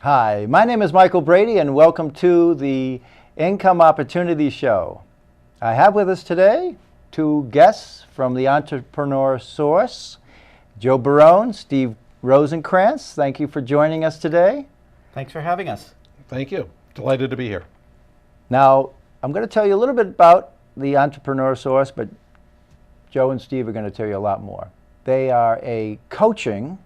Hi, my name is Michael Brady and welcome to the Income Opportunity Show. I have with us today two guests from the Entreprenuer Source, Joe Barone, Steve Rosenkrantz. Thank you for joining us today. Thanks for having us. Thank you. Delighted to be here. Now, I'm going to tell you a little bit about the Entreprenuer Source, but Joe and Steve are going to tell you a lot more. They are a coaching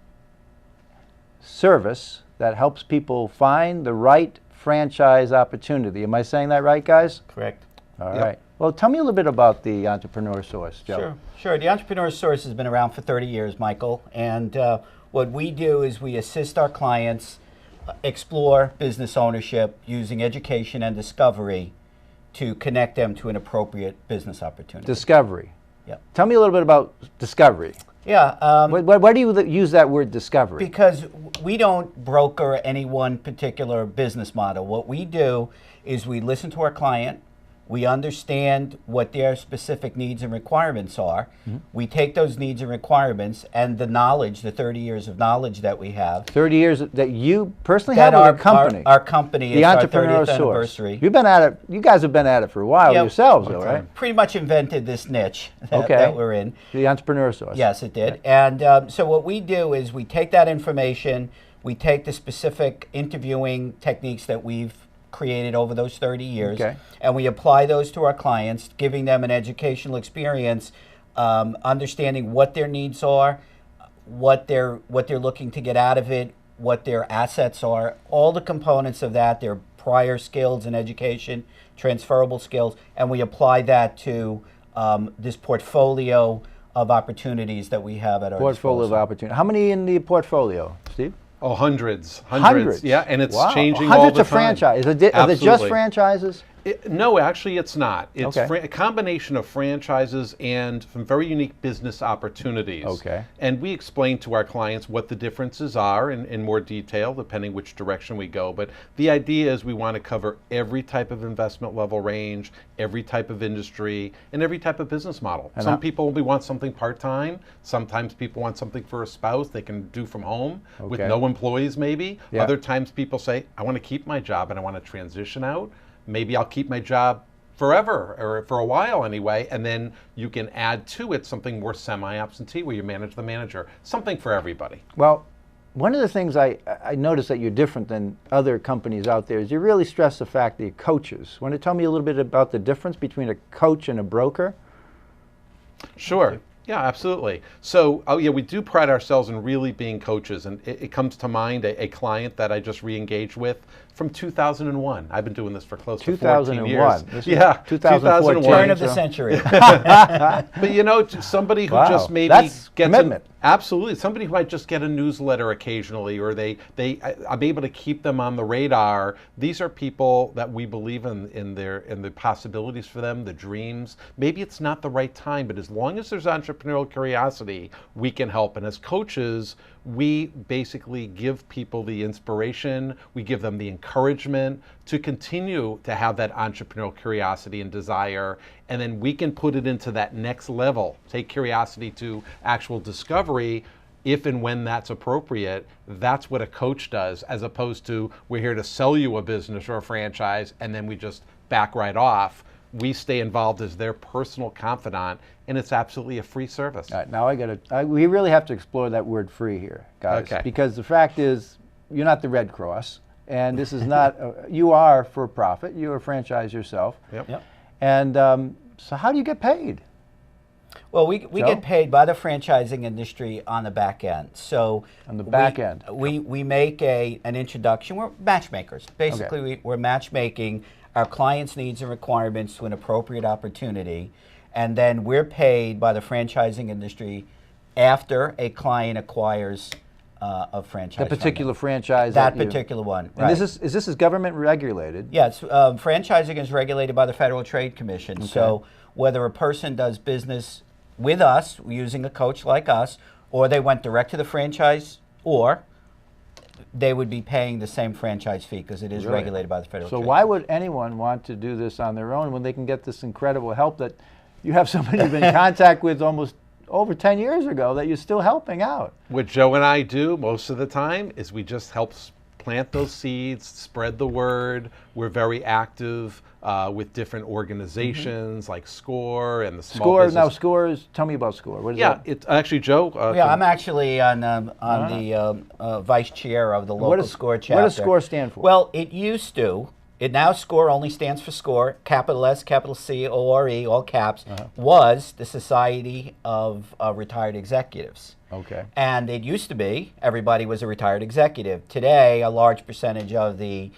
service that helps people find the right franchise opportunity. Am I saying that right, guys? Correct. All right. Well, tell me a little bit about the Entreprenuer Source, Joe. Sure. The Entreprenuer Source has been around for 30 years, Michael. And what we do is we assist our clients explore business ownership using education and discovery to connect them to an appropriate business opportunity. Discovery. Yep. Tell me a little bit about discovery. Yeah. Why do you use that word discovery? Because we don't broker any one particular business model. What we do is we listen to our client. We understand what their specific needs and requirements are. Mm-hmm. We take those needs and requirements and the knowledge, the 30 years of knowledge that we have. 30 years that you personally have with your company. Our company the is our Entreprenuer 30th Source. Anniversary. You've been at it. You guys have been at it for a while yourselves, though, right? Pretty much invented this niche that we're in. The Entreprenuer Source. Yes, it did. And so what we do is we take that information, we take the specific interviewing techniques that we've created over those 30 years, and we apply those to our clients, giving them an educational experience, understanding what their needs are, what they're looking to get out of it, what their assets are, all the components of that, their prior skills in education, transferable skills, and we apply that to this portfolio of opportunities that we have at our portfolio disposal. of opportunity. How many in the portfolio, Steve? Oh, hundreds. Yeah, and it's wow. changing hundreds all the of time. franchises. Are they just franchises? No, actually it's not. It's a combination of franchises and some very unique business opportunities. Okay. And we explain to our clients what the differences are in more detail, depending which direction we go. But the idea is we want to cover every type of investment level range, every type of industry, and every type of business model. And some people only want something part-time. Sometimes people want something for a spouse they can do from home with no employees maybe. Yeah. Other times people say, I want to keep my job and I want to transition out. Maybe I'll keep my job forever, or for a while anyway, and then you can add to it something more semi-absentee where you manage the manager. Something for everybody. Well, one of the things I noticed that you're different than other companies out there is you really stress the fact that you're coaches. Want to tell me a little bit about the difference between a coach and a broker? Sure. Yeah, absolutely. So, we do pride ourselves in really being coaches, and it comes to mind a client that I just re-engaged with from 2001. I've been doing this for close to 14 years. 2014. Turn of the century. But somebody who just maybe that's gets commitment. Absolutely. Somebody who might just get a newsletter occasionally, or I'm able to keep them on the radar. These are people that we believe in the possibilities for them, the dreams. Maybe it's not the right time, but as long as there's entrepreneurial curiosity, we can help. And as coaches, we basically give people the inspiration, we give them the encouragement to continue to have that entrepreneurial curiosity and desire, and then we can put it into that next level, take curiosity to actual discovery, if and when that's appropriate. That's what a coach does, as opposed to we're here to sell you a business or a franchise and then we just back right off. We stay involved as their personal confidant, and it's absolutely a free service. All right, now we really have to explore that word free here, guys. Okay. Because the fact is, you're not the Red Cross, and this is not, you are for profit, you're a franchise yourself. Yep. And so how do you get paid? Well, we get paid by the franchising industry on the back end. So on the back end, we make an introduction. We're matchmakers. Basically, we're matchmaking our clients' needs and requirements to an appropriate opportunity, and then we're paid by the franchising industry after a client acquires a franchise. The particular franchise. That particular one. And right. this is government regulated. Yes, franchising is regulated by the Federal Trade Commission. Okay. So whether a person does business with us, using a coach like us, or they went direct to the franchise, or they would be paying the same franchise fee because it is regulated by the Federal Trade So why would anyone want to do this on their own when they can get this incredible help that you have somebody you've been in contact with almost over 10 years ago that you're still helping out? What Joe and I do most of the time is we just help plant those seeds, spread the word. We're very active with different organizations like SCORE and the small business. Now SCORE is, tell me about SCORE. What is that? It's actually, Joe. I'm actually on the vice chair of the local SCORE chapter. What does SCORE stand for? Well, it used to. It now SCORE only stands for SCORE, capital S, capital C, O-R-E, all caps, was the Society of Retired Executives. Okay. And it used to be everybody was a retired executive. Today, a large percentage of the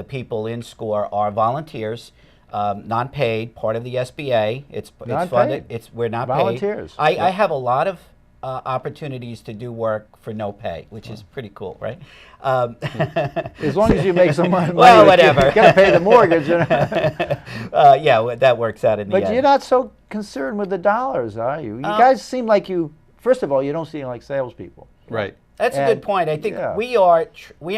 people in SCORE are volunteers, non-paid, part of the SBA. It's funded. We're not volunteers. paid. I have a lot of opportunities to do work for no pay, which is pretty cool, right? As long as you make some money. Well, whatever. You got to pay the mortgage. You know? Yeah, that works out in the end. But you're not so concerned with the dollars, are you? You guys seem like first of all, you don't seem like salespeople. Right. That's a good point. I think we are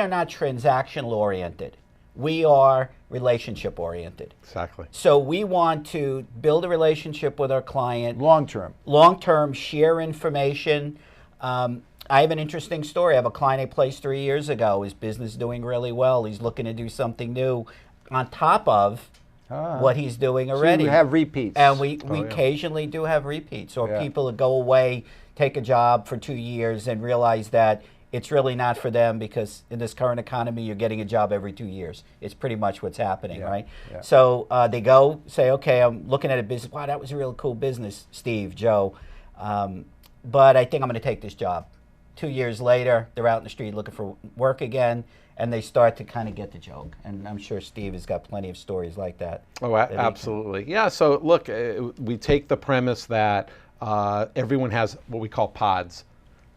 not transactional oriented. We are relationship oriented. Exactly. So we want to build a relationship with our client. Long term. Long term, share information. I have an interesting story. I have a client I placed 3 years ago. His business is doing really well. He's looking to do something new on top of what he's doing already. So we have repeats. And we occasionally do have repeats. Or people that go away, take a job for 2 years and realize that it's really not for them because in this current economy, you're getting a job every 2 years. It's pretty much what's happening, right? Yeah. So they go, say, okay, I'm looking at a business. Wow, that was a real cool business, Steve, Joe. But I think I'm going to take this job. 2 years later, they're out in the street looking for work again, and they start to kind of get the joke. And I'm sure Steve has got plenty of stories like that. Oh, absolutely. Yeah, so look, we take the premise that everyone has what we call pods,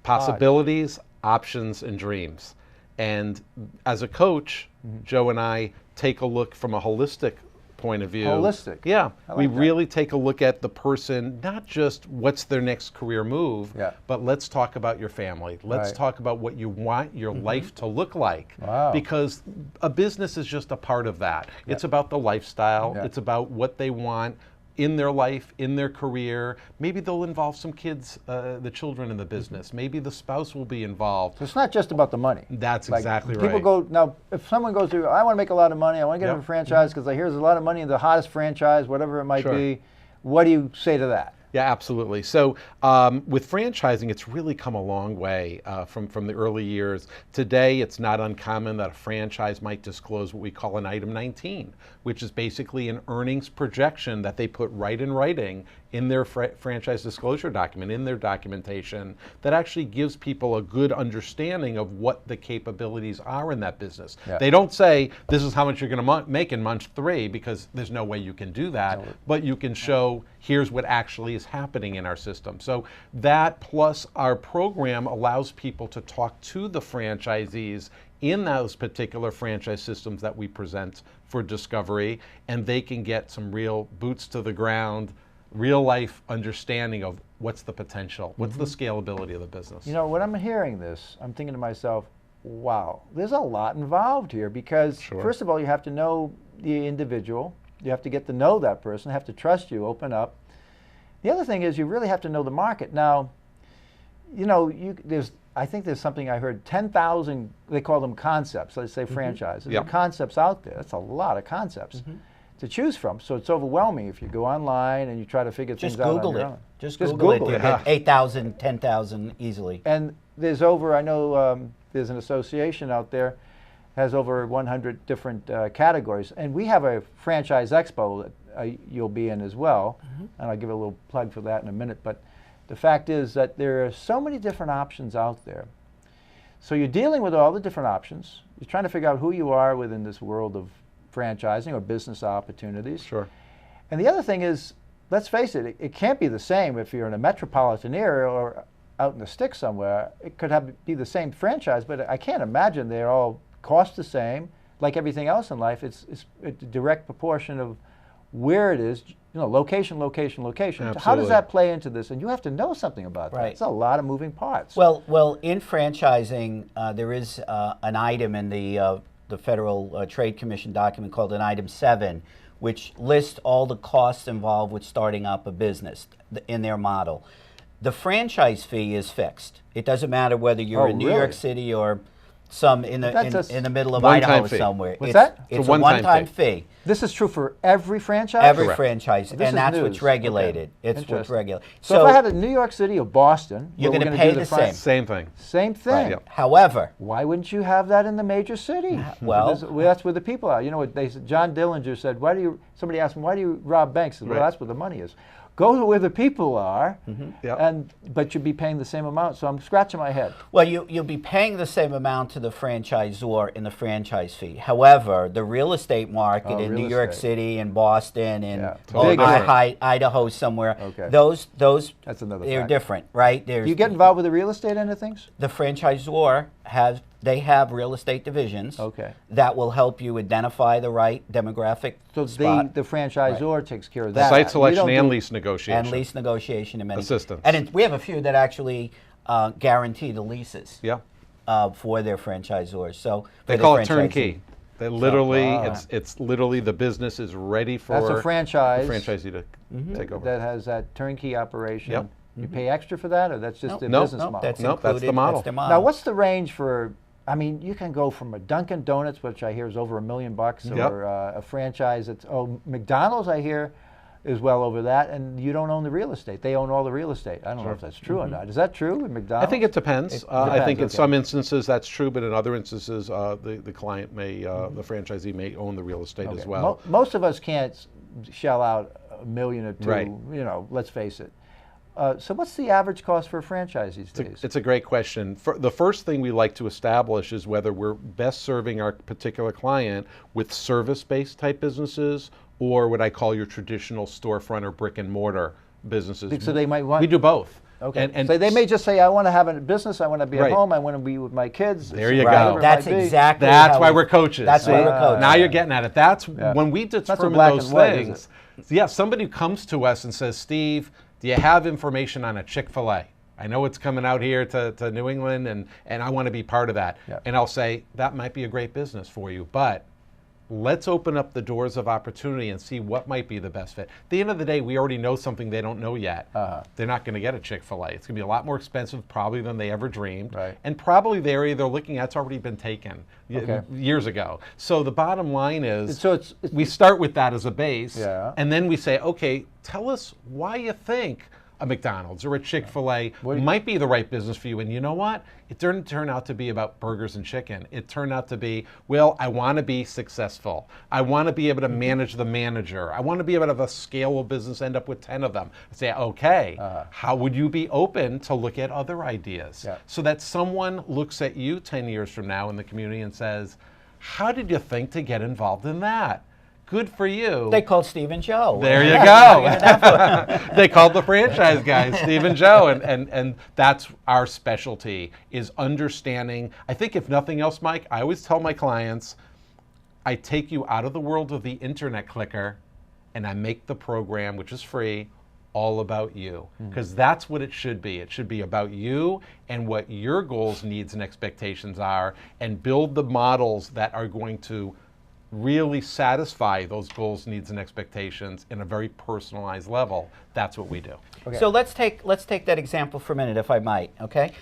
possibilities, options, and dreams. And as a coach, Joe and I take a look from a holistic point of view. Holistic. Yeah. We really take a look at the person, not just what's their next career move, but let's talk about your family. Let's talk about what you want your life to look like. Wow. Because a business is just a part of that. It's about the lifestyle. It's about what they want in their life, in their career. Maybe they'll involve some kids, the children in the business. Maybe the spouse will be involved. So it's not just about the money. That's exactly right. People go, now, if someone goes through, I want to make a lot of money, I want to get a franchise because I hear there's a lot of money in the hottest franchise, whatever it might be. What do you say to that? Yeah, absolutely. So with franchising, it's really come a long way from the early years. Today, it's not uncommon that a franchise might disclose what we call an Item 19, which is basically an earnings projection that they put right in writing in their franchise disclosure document, in their documentation, that actually gives people a good understanding of what the capabilities are in that business. They don't say, this is how much you're going to make in month 3, because there's no way you can do that, but you can show, here's what actually is happening in our system. So that plus our program allows people to talk to the franchisees in those particular franchise systems that we present for discovery, and they can get some real boots to the ground, real life understanding of what's the potential, what's the scalability of the business. You know, when I'm hearing this, I'm thinking to myself, wow, there's a lot involved here because first of all, you have to know the individual, you have to get to know that person, have to trust you, open up. The other thing is you really have to know the market. Now, you know, I think there's something I heard, 10,000, they call them concepts, let's say franchises. There are concepts out there. That's a lot of concepts to choose from. So it's overwhelming if you go online and you try to figure things out on your own. Just Google it. You get 8,000, 10,000 easily. And there's over, I know there's an association out there, has over 100 different categories. And we have a franchise expo that you'll be in as well. And I'll give a little plug for that in a minute. But the fact is that there are so many different options out there. So you're dealing with all the different options. You're trying to figure out who you are within this world of franchising or business opportunities. And the other thing is, let's face it, it can't be the same if you're in a metropolitan area or out in the sticks somewhere. It could be the same franchise, but I can't imagine they all cost the same. Like everything else in life, it's a direct proportion of where it is, you know, location, location, location. Absolutely. How does that play into this? And you have to know something about that. It's a lot of moving parts. Well, in franchising, there is an item in the Federal Trade Commission document called an Item 7, which lists all the costs involved with starting up a business in their model. The franchise fee is fixed. It doesn't matter whether you're in New York City or some in That's the middle of one-time Idaho fee. somewhere. What's that? It's a one-time fee. This is true for every franchise? Every Correct. franchise, This is and that's news. what's regulated. Okay. It's what's Interesting. regulated. So if I had a New York City or Boston, You're where we're gonna gonna pay do the front- Same thing. Same thing. Yep. However, Why wouldn't you have that in the major city? Well- That's where the people are. You know what they said? John Dillinger said, somebody asked him, why do you rob banks? He said, well, Right. that's where the money is. Go to where the people are, Yep. but you'd be paying the same amount. So I'm scratching my head. well, you'll be paying the same amount to the franchisor in the franchise fee. However, the real estate market in real New York estate. City and Boston and Yeah. Totally different. Idaho somewhere, Okay. those That's another they're factor. different, right? Do you get involved with the real estate end of things? The franchisor have real estate divisions Okay. that will help you identify the right demographic So spot the franchisor takes care of that. Site We selection don't and do- lease negotiation. and lease negotiation and many Assistance. And we have a few that actually guarantee the leases Yeah. for their franchisors. So They for call the it turnkey. They literally, wow. it's literally the business is ready for That's a franchise the franchisee to take over. that has that turnkey operation. Yep. You pay extra for that, or that's just the Nope. business Nope, model? that's Nope, that's the included. model. That's the model. Now, what's the range for? I mean, you can go from a Dunkin' Donuts, which I hear is over $1 million, Yep. or a franchise that's McDonald's. I hear is well over that, and you don't own the real estate. They own all the real estate. I don't know if that's true or not. Is that true with I McDonald's? think it depends. I depends, think in okay. some instances that's true, but in other instances the client may, the franchisee may own the real estate as Okay. well. Most of us can't shell out $1 million or $2 Right. You know, let's face it. So what's the average cost for a franchise these days? It's a great question. The first thing we like to establish is whether we're best serving our particular client with service-based type businesses or what I call your traditional storefront or brick and mortar businesses. So they might want. We do both. Okay. And so they may just say, I want to have a business, I want to be Right. at home, I want to be with my kids. There you whatever go. it That's might be. exactly That's how why we- we're coaches. That's why See? we're coaches. Now you're getting at it. That's Yeah. when we Not so determine black those and white, is things. Yeah, somebody who comes to us and says, Steve, do you have information on a Chick-fil-A? I know it's coming out here to New England and I want to be part of that. Yeah. And I'll say, that might be a great business for you, but let's open up the doors of opportunity and see what might be the best fit. At the end of the day, we already know something they don't know yet. They're not going to get a Chick-fil-A. It's going to be a lot more expensive probably than they ever dreamed. Right. And probably the area they're looking at's already been taken years ago. So the bottom line is So it's we start with that as a base, Yeah. and then we say, okay, tell us why you think a McDonald's or a Chick-fil-A might be the right business for you. And you know what? It didn't turn out to be about burgers and chicken. It turned out to be, well, I want to be successful. I want to be able to manage the manager. I want to be able to have a scalable business, end up with 10 of them. I say, okay, how would you be open to look at other ideas? Yeah. So that someone looks at you 10 years from now in the community and says, how did you think to get involved in that? Good for you. They called Steve and Joe. There you go. They called the franchise guys, Steve and Joe, and that's our specialty, is understanding. I think if nothing else, Mike, I always tell my clients, I take you out of the world of the internet clicker and I make the program, which is free, all about you. Because that's what it should be. It should be about you and what your goals, needs, and expectations are, and build the models that are going to really satisfy those goals, needs, and expectations in a very personalized level. That's what we do. Okay. So let's take that example for a minute, if I might. Okay,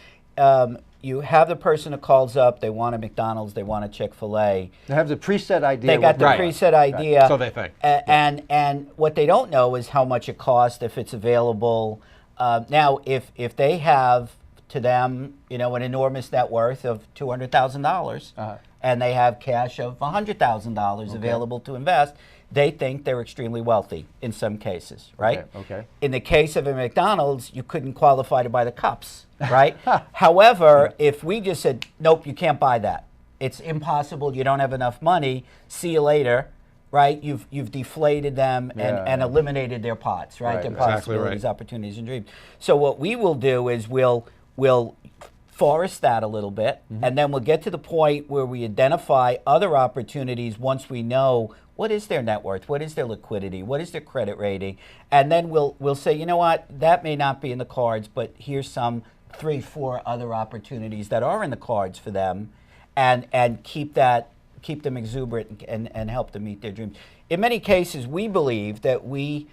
you have the person who calls up. They want a McDonald's. They want a Chick-fil-A. They have the preset idea. They got the Right. preset idea. So they think. And what they don't know is how much it costs, if it's available. Now, if they have to them, you know, an enormous net worth of $200,000, and they have cash of $100,000 available to invest, they think they're extremely wealthy in some cases, right? Okay. In the case of a McDonald's, you couldn't qualify to buy the cups, right? However, if we just said, nope, you can't buy that. It's impossible. You don't have enough money. See you later, right? You've deflated them and eliminated their pots, right? Right, Their exactly possibilities, right. opportunities, and dreams. So what we will do is we'll forest that a little bit, and then we'll get to the point where we identify other opportunities once we know what is their net worth, what is their liquidity, what is their credit rating, and then we'll say, you know what, that may not be in the cards, but here's some 3-4 other opportunities that are in the cards for them, and keep them exuberant and help them meet their dreams. In many cases, we believe that we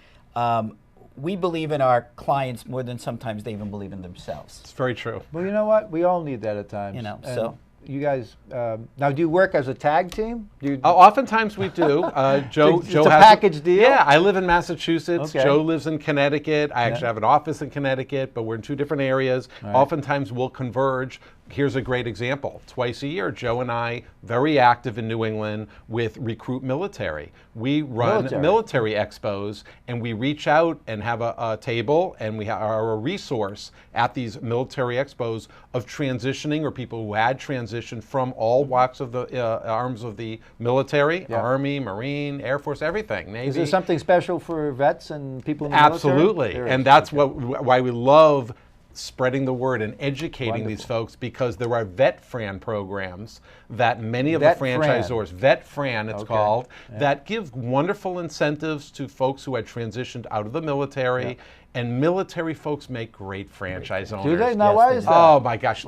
believe in our clients more than sometimes they even believe in themselves. It's very true. Well, you know what? We all need that at times. You know, And so you guys, now do you work as a tag team? Do you, Oftentimes we do. Joe it's Joe a has package deal? Yeah, I live in Massachusetts. Okay. Joe lives in Connecticut. I actually have an office in Connecticut, but we're in two different areas. Right. Oftentimes we'll converge. Here's a great example. Twice a year, Joe and I, very active in New England with Recruit Military. We run military expos, and we reach out and have a table, and we are a resource at these military expos of transitioning, or people who had transitioned from all walks of the arms of the military, Army, Marine, Air Force, everything, Navy. Is there something special for vets and people in the military? Absolutely, and that's why we love spreading the word and educating these folks, because there are vet fran programs that many of the franchisors, vet fran it's called, that give wonderful incentives to folks who had transitioned out of the military, and military folks make great franchise owners. Do they? Now, why is that? Oh my gosh,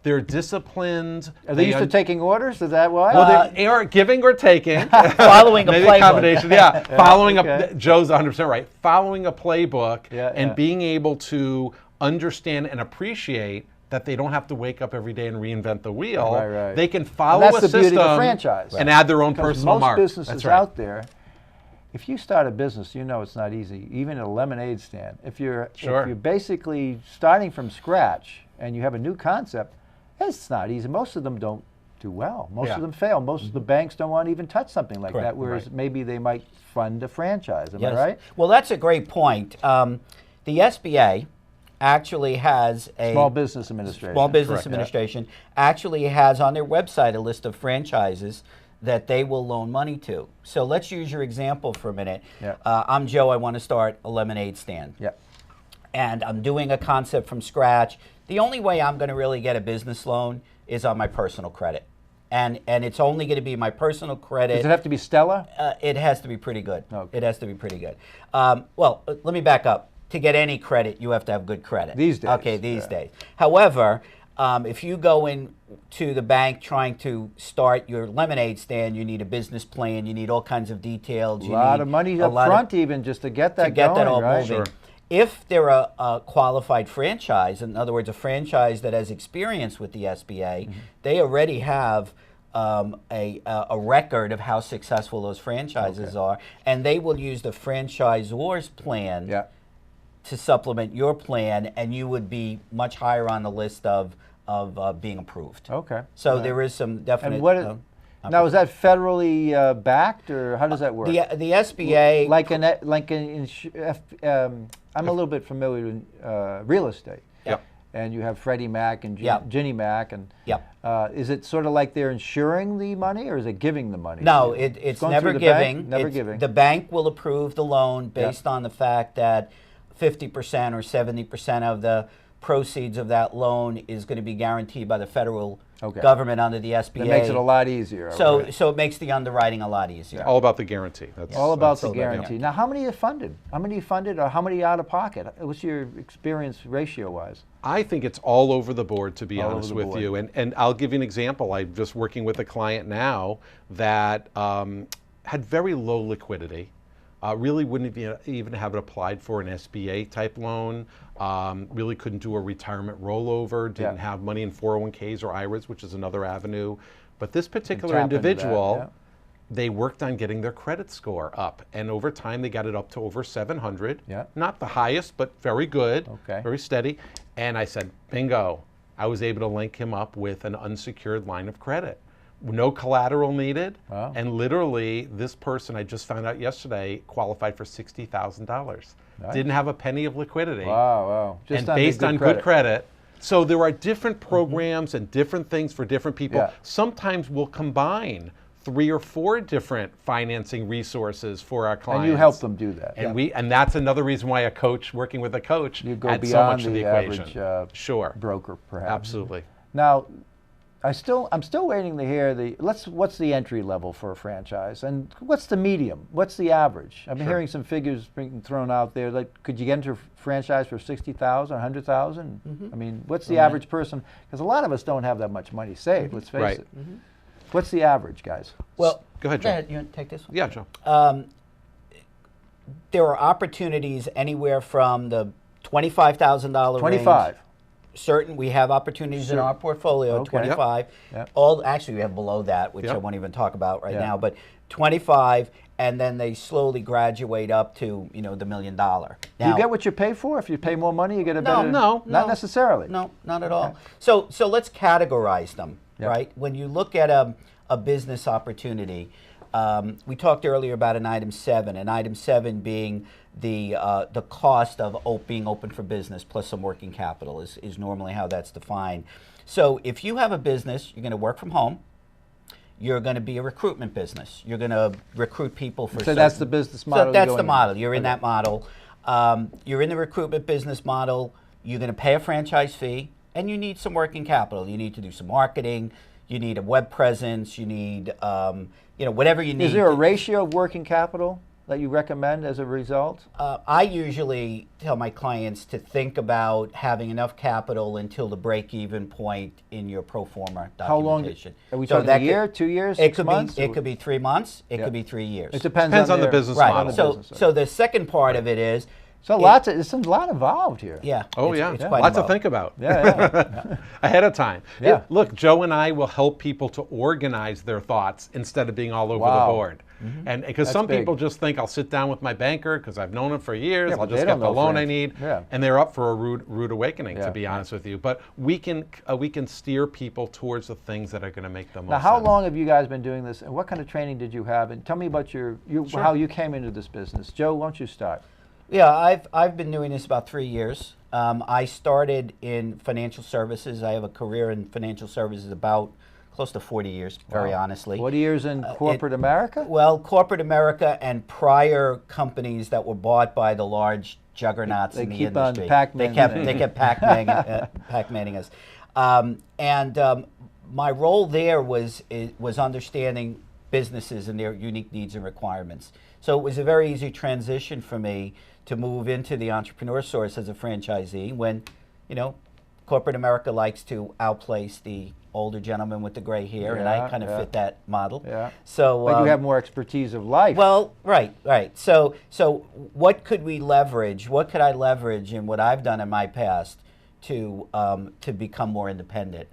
they're disciplined. Are they used to taking orders? Is that why? Well, they are giving or taking. Following a Maybe playbook. a combination, following Joe's 100% right. Following a playbook and being able to understand and appreciate that they don't have to wake up every day and reinvent the wheel. Right. They can follow a system beauty of the franchise. and add their own personal mark. Most businesses out there, if you start a business, you know it's not easy, even a lemonade stand. If you're basically starting from scratch and you have a new concept, it's not easy. Most of them don't do well. Most of them fail. Most of the banks don't want to even touch something like that, whereas maybe they might fund a franchise. Am I right? Well, that's a great point. The SBA actually has a Small Business Administration. Small Business Administration actually has on their website a list of franchises that they will loan money to. So let's use your example for a minute. I'm Joe, I want to start a lemonade stand. And I'm doing a concept from scratch. The only way I'm going to really get a business loan is on my personal credit. And it's only going to be my personal credit. Does it have to be stellar? It has to be pretty good. It has to be pretty good. Well, let me back up. To get any credit, you have to have good credit. These days. Okay, these days. However, if you go in to the bank trying to start your lemonade stand, you need a business plan, you need all kinds of details. A lot of money up front even just to get that going, all right? moving. If they're a qualified franchise, in other words, a franchise that has experience with the SBA, they already have a record of how successful those franchises are, and they will use the franchisor's plan to supplement your plan, and you would be much higher on the list of being approved. So there is some definite. And what now is that federally backed, or how does that work? The SBA, I'm a little bit familiar with real estate. And you have Freddie Mac and Ginnie Mac, and is it sort of like they're insuring the money, or is it giving the money? No, it's never giving. Never giving. The bank will approve the loan based on the fact that 50% or 70% of the proceeds of that loan is going to be guaranteed by the federal government under the SBA. That makes it a lot easier. So it makes the underwriting a lot easier. All about the guarantee. That's all about the guarantee. Now, how many are funded? How many are funded, or how many out of pocket? What's your experience ratio-wise? I think it's all over the board, to be honest with you. And I'll give you an example. I'm just working with a client now that had very low liquidity. Really wouldn't even have it applied for an SBA type loan. Really couldn't do a retirement rollover. Didn't have money in 401ks or IRAs, which is another avenue. But this particular individual, they worked on getting their credit score up, and over time they got it up to over 700. Not the highest, but very good, very steady. And I said, bingo! I was able to link him up with an unsecured line of credit. No collateral needed, and literally this person, I just found out yesterday, qualified for $60,000. Didn't have a penny of liquidity. Just and based on good credit. So there are different programs and different things for different people. Sometimes we'll combine 3 or 4 different financing resources for our clients. And you help them do that. And that's another reason why working with a coach, you go adds beyond so much the to the average equation. Broker, perhaps. Absolutely. Now, I'm still waiting to hear what's the entry level for a franchise, and what's the medium? What's the average? I've been hearing some figures being thrown out there. Like, could you get into a franchise for $60,000, $100,000? I mean, what's the average person? Because a lot of us don't have that much money saved. Let's face it. What's the average, guys? Well, go ahead, Joe. You want to take this one? Yeah, Joe. There are opportunities anywhere from the $25,000 range. certain, we have opportunities in our portfolio at Okay. 25. Yep. Actually, we have below that, which I Yep. won't even talk about right Yeah. now, but 25, and then they slowly graduate up to, the $1 million. Do you get what you pay for? If you pay more money, you get a No, better... no, Not necessarily. No, not at all. So let's categorize them, Yep. right? When you look at a business opportunity, we talked earlier about an item 7, and item 7 being the cost of being open for business plus some working capital is normally how that's defined. So if you have a business, you're going to work from home. You're going to be a recruitment business. You're going to recruit people for. So that's the business model. So that's you're the going model. You're in that model. You're in the recruitment business model. You're going to pay a franchise fee, and you need some working capital. You need to do some marketing. You need a web presence. You need, whatever you need. Is there a ratio of working capital that you recommend as a result? I usually tell my clients to think about having enough capital until the break-even point in your pro forma How long? documentation. Are we So talking that a year, 2 years, 6 months? It could be 3 months. It Yeah. could be 3 years. It depends on the their- business Right. model. So the second part of it is. So there's a lot involved here. Yeah. Oh, it's yeah. quite Lots to involved. think about. Yeah. Ahead of time. Yeah. Look, Joe and I will help people to organize their thoughts instead of being all over Wow. the board. And because That's some big. people just think I'll sit down with my banker because I've known him for years, Yeah, I'll but just they get don't the know loan I French. need, Yeah. and they're up for a rude awakening, Yeah. to be honest with you. But we can steer people towards the things that are going to make the most Now, how sense. long have you guys been doing this, and what kind of training did you have? And tell me about how you came into this business. Joe, why don't you start? Yeah, I've been doing this about 3 years. I started in financial services. I have a career in financial services about close to 40 years, very honestly. 40 years in corporate America? Well, corporate America and prior companies that were bought by the large juggernauts They in the keep on industry. Pac-Man. They kept Pac-Manning us. My role there was understanding businesses and their unique needs and requirements. So it was a very easy transition for me to move into the Entreprenuer Source as a franchisee when, corporate America likes to outplace the older gentleman with the gray hair, and I kind of fit that model. Yeah. So, But you have more expertise of life. well, right. So what could we leverage? What could I leverage in what I've done in my past to become more independent?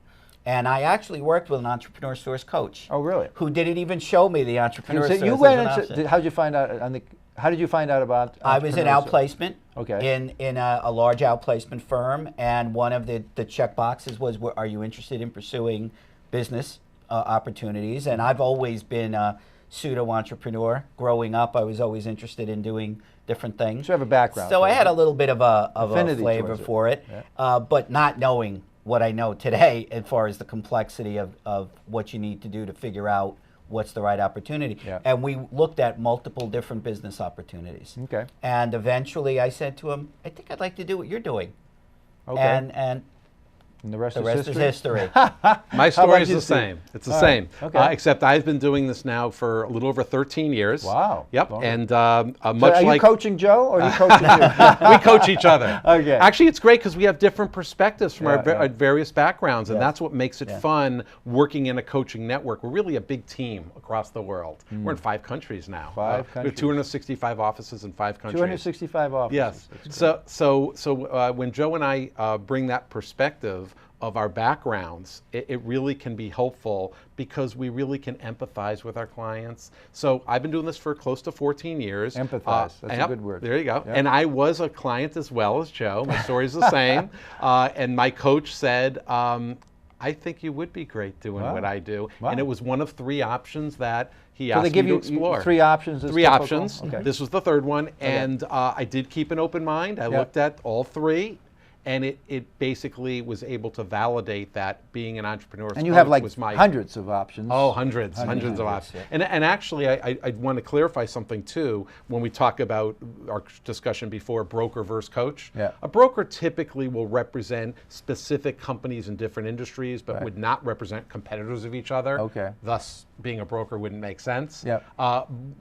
And I actually worked with an Entrepreneur Source coach. Oh, really? Who didn't even show me the Entrepreneur So Source. you as went an into. option. How did you find out? How did you find out about? I was in Entrepreneur Source? outplacement. Okay. In a large outplacement firm, and one of the check boxes was, are you interested in pursuing business opportunities? And I've always been a pseudo entrepreneur. Growing up, I was always interested in doing different things. So you have a background. So for I it. had a little bit of a Affinity flavor towards it. for it, Yeah. but not knowing what I know today as far as the complexity of what you need to do to figure out what's the right opportunity. Yeah. And we looked at multiple different business opportunities. Okay. And eventually I said to him, I think I'd like to do what you're doing. Okay. And And the rest, the rest is history. My How story about is you, the Steve? same. It's the All same. right. Okay. Except I've been doing this now for a little over 13 years. Wow. Yep. Longer. And So much are you like coaching Joe or are you coaching you? we coach each other. Okay. Actually, it's great because we have different perspectives from Yeah, our various backgrounds, and Yes. that's what makes it Yeah. fun working in a coaching network. We're really a big team across the world. We're in 5 countries now. 5 We have countries. 265 offices in 5 countries. 265 offices. Yes. That's great. So when Joe and I bring that perspective of our backgrounds, it really can be helpful because we really can empathize with our clients. So I've been doing this for close to 14 years. Empathize. That's a yep, good word. There you go. Yep. And I was a client as well as Joe. My story's the same. And my coach said, I think you would be great doing Wow. what I do. Wow. And it was one of 3 options that he So asked they give me to you explore. 3 options. as 3 typical? options. Okay. This was the 3rd one, and I did keep an open mind. I Yeah. looked at all 3, and it basically was able to validate that being an entrepreneur And you have like was my hundreds of options. Oh, hundreds of Hundreds, options. yeah. And actually, I want to clarify something too when we talk about our discussion before, broker versus coach. Yeah. A broker typically will represent specific companies in different industries, but Right. would not represent competitors of each other. Okay. Thus, being a broker wouldn't make sense. Yep.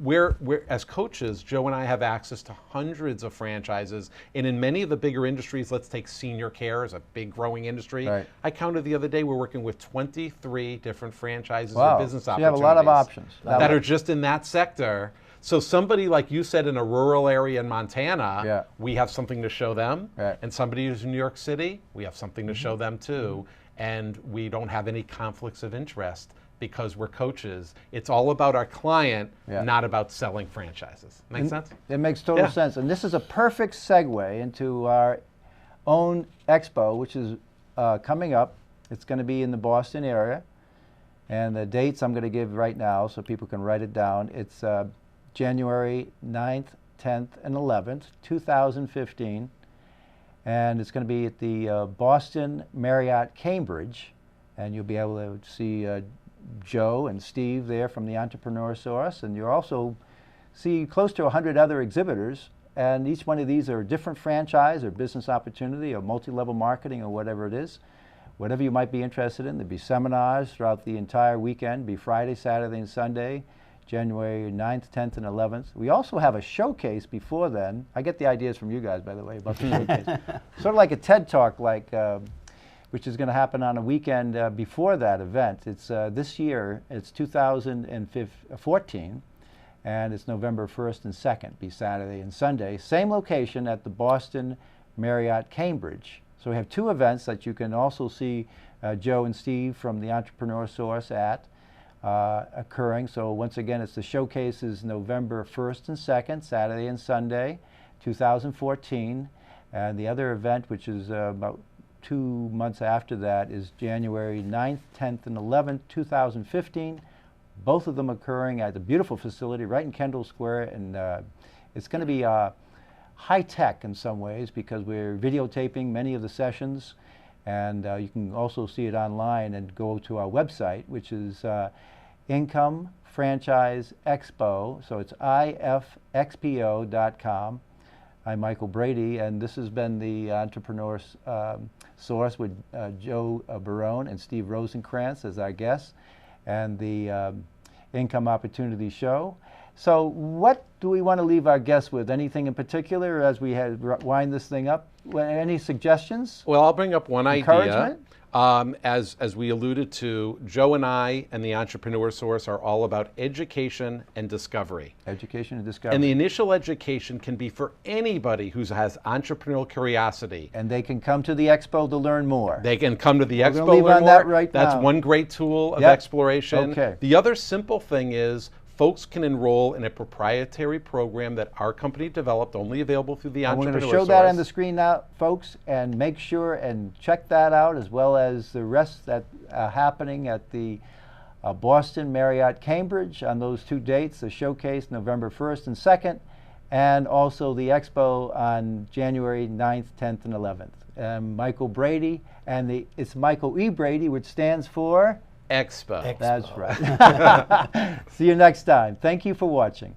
We're as coaches, Joe and I have access to hundreds of franchises, and in many of the bigger industries, let's take senior care as a big growing industry. Right. I counted the other day, we're working with 23 different franchises Wow. or business So you opportunities. have a lot of options. That are just in that sector. So somebody like you said in a rural area in Montana, Yeah. we have something to show them. Right. And somebody who's in New York City, we have something to show them too. And we don't have any conflicts of interest because we're coaches. It's all about our client, Yeah. not about selling franchises. Make sense? It makes total Yeah. sense. And this is a perfect segue into our own expo, which is coming up. It's going to be in the Boston area. And the dates I'm going to give right now so people can write it down. It's January 9th, 10th, and 11th, 2015. And it's going to be at the Boston Marriott Cambridge. And you'll be able to see Joe and Steve there from the Entrepreneur Source. And you'll also see close to 100 other exhibitors. And each one of these are a different franchise or business opportunity or multi-level marketing or whatever it is. Whatever you might be interested in. There'll be seminars throughout the entire weekend. Be Friday, Saturday, and Sunday, January 9th, 10th, and 11th. We also have a showcase before then. I get the ideas from you guys, by the way, about the showcase. Sort of like a TED Talk, which is going to happen on a weekend before that event. It's this year, it's 2014, and it's November 1st and 2nd, be Saturday and Sunday. Same location at the Boston Marriott Cambridge. So we have two events that you can also see Joe and Steve from the Entrepreneur Source at occurring. So once again, it's the showcases November 1st and 2nd, Saturday and Sunday, 2014. And the other event, which is about 2 months after that, is January 9th, 10th, and 11th, 2015. Both of them occurring at the beautiful facility right in Kendall Square. And it's going to be high-tech in some ways because we're videotaping many of the sessions. And you can also see it online and go to our website, which is Income Franchise Expo. So it's ifxpo.com. I'm Michael Brady, and this has been the Entrepreneur Source with Joe Barone and Steve Rosenkrantz as our guests, and the Income Opportunity Show. So what do we want to leave our guests with? Anything in particular as we wind this thing up? Any suggestions? Well, I'll bring up one idea. Encouragement? As we alluded to, Joe and I and the Entrepreneur Source are all about education and discovery. Education and discovery. And the initial education can be for anybody who has entrepreneurial curiosity. And they can come to the expo to learn more. They can come to the expo gonna leave learn on more. that right That's now. one great tool of Yep. exploration. Okay. The other simple thing is folks can enroll in a proprietary program that our company developed, only available through the And we're Entrepreneur going to show Source. that on the screen now, folks, and make sure and check that out, as well as the rest that are happening at the Boston Marriott Cambridge on those two dates, the showcase November 1st and 2nd, and also the expo on January 9th, 10th, and 11th. Michael Brady, and it's Michael E. Brady, which stands for? Expo. That's right. See you next time. Thank you for watching.